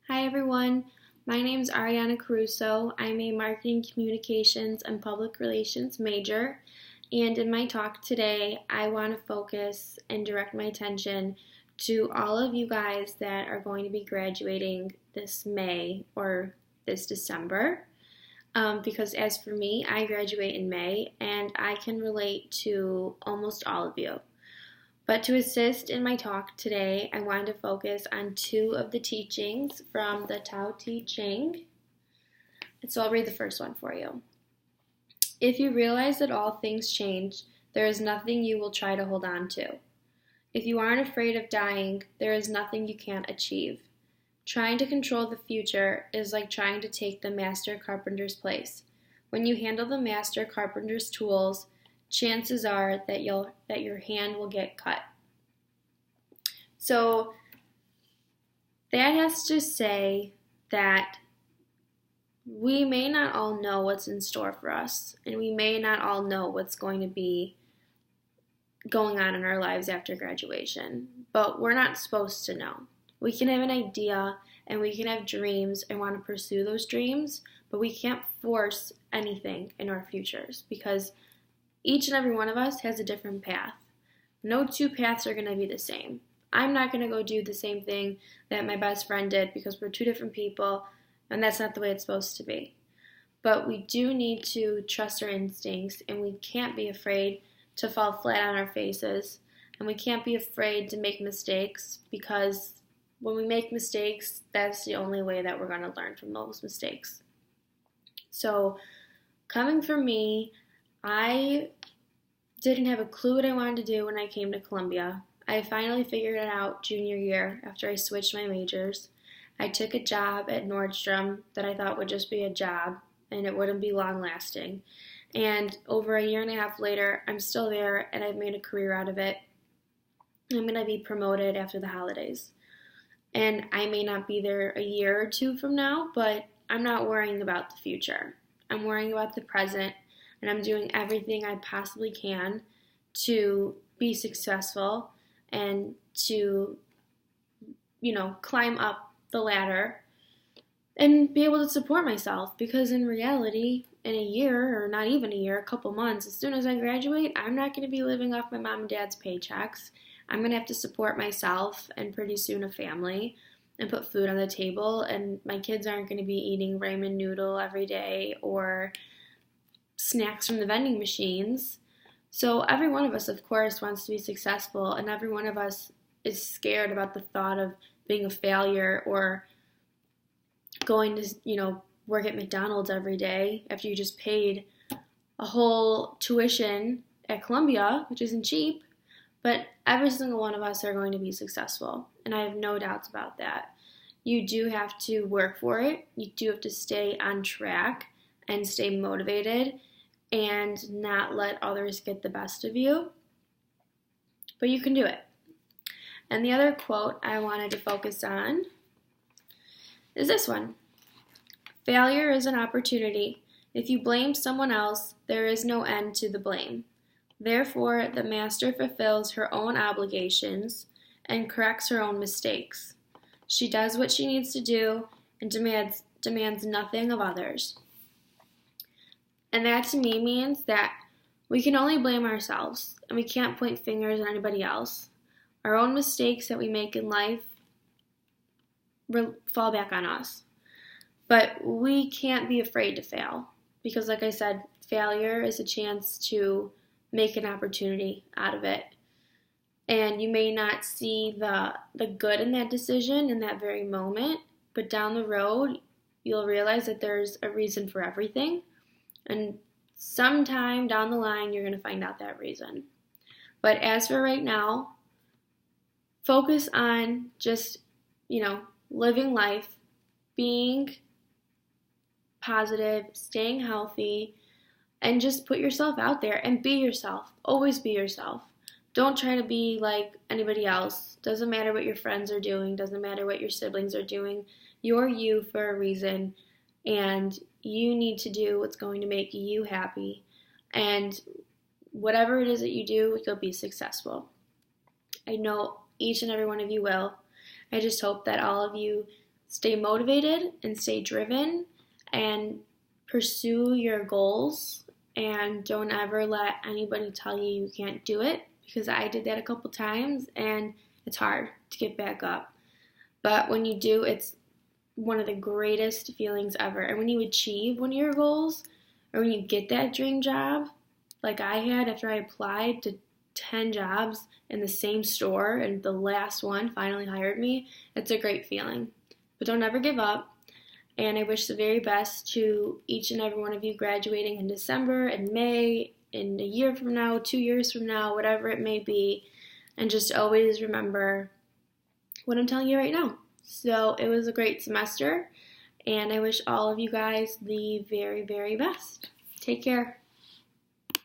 Hi everyone, my name is Ariana Caruso. I'm a marketing communications and public relations major, and in my talk today, I want to focus and direct my attention to all of you guys that are going to be graduating this May or this December. Because as for me, I graduate in May and I can relate to almost all of you. But to assist in my talk today, I wanted to focus on two of the teachings from the Tao Te Ching. And so I'll read the first one for you. If you realize that all things change, there is nothing you will try to hold on to. If you aren't afraid of dying, there is nothing you can't achieve. Trying to control the future is like trying to take the master carpenter's place. When you handle the master carpenter's tools, chances are that your hand will get cut. So that has to say that we may not all know what's in store for us, and we may not all know what's going to be going on in our lives after graduation, but we're not supposed to know. We can have an idea and we can have dreams and want to pursue those dreams, but we can't force anything in our futures because each and every one of us has a different path. No two paths are going to be the same. I'm not going to go do the same thing that my best friend did because we're two different people, and that's not the way it's supposed to be. But we do need to trust our instincts, and we can't be afraid to fall flat on our faces, and we can't be afraid to make mistakes because when we make mistakes, that's the only way that we're going to learn from those mistakes. So, coming from me, I didn't have a clue what I wanted to do when I came to Columbia. I finally figured it out junior year after I switched my majors. I took a job at Nordstrom that I thought would just be a job and it wouldn't be long lasting. And over a year and a half later, I'm still there and I've made a career out of it. I'm going to be promoted after the holidays. And I may not be there a year or two from now, but I'm not worrying about the future. I'm worrying about the present. And I'm doing everything I possibly can to be successful and to, climb up the ladder and be able to support myself. Because in reality, in a year, or not even a year, a couple months, as soon as I graduate, I'm not going to be living off my mom and dad's paychecks. I'm going to have to support myself and pretty soon a family and put food on the table. And my kids aren't going to be eating ramen noodle every day or snacks from the vending machines. So every one of us, of course, wants to be successful, and every one of us is scared about the thought of being a failure or going to, work at McDonald's every day after you just paid a whole tuition at Columbia, which isn't cheap. But every single one of us are going to be successful, and I have no doubts about that. You do have to work for it. You do have to stay on track and stay motivated and not let others get the best of you. But you can do it. And the other quote I wanted to focus on is this one. Failure is an opportunity. If you blame someone else, there is no end to the blame. Therefore, the master fulfills her own obligations and corrects her own mistakes. She does what she needs to do and demands nothing of others. And that to me means that we can only blame ourselves and we can't point fingers at anybody else. Our own mistakes that we make in life fall back on us. But we can't be afraid to fail because, like I said, failure is a chance to make an opportunity out of it. And you may not see the good in that decision in that very moment, but down the road, you'll realize that there's a reason for everything. And sometime down the line, you're going to find out that reason. But as for right now, focus on just, living life, being positive, staying healthy, and just put yourself out there and be yourself. Always be yourself. Don't try to be like anybody else. Doesn't matter what your friends are doing. Doesn't matter what your siblings are doing. You're you for a reason. And you need to do what's going to make you happy. And whatever it is that you do, you'll be successful. I know each and every one of you will. I just hope that all of you stay motivated and stay driven and pursue your goals, and don't ever let anybody tell you you can't do it, because I did that a couple times and it's hard to get back up. But when you do, it's one of the greatest feelings ever. And when you achieve one of your goals, or when you get that dream job, like I had after I applied to 10 jobs in the same store and the last one finally hired me, it's a great feeling. But don't ever give up. And I wish the very best to each and every one of you graduating in December, in May, in a year from now, 2 years from now, whatever it may be. And just always remember what I'm telling you right now. So it was a great semester, and I wish all of you guys the very, very best. Take care.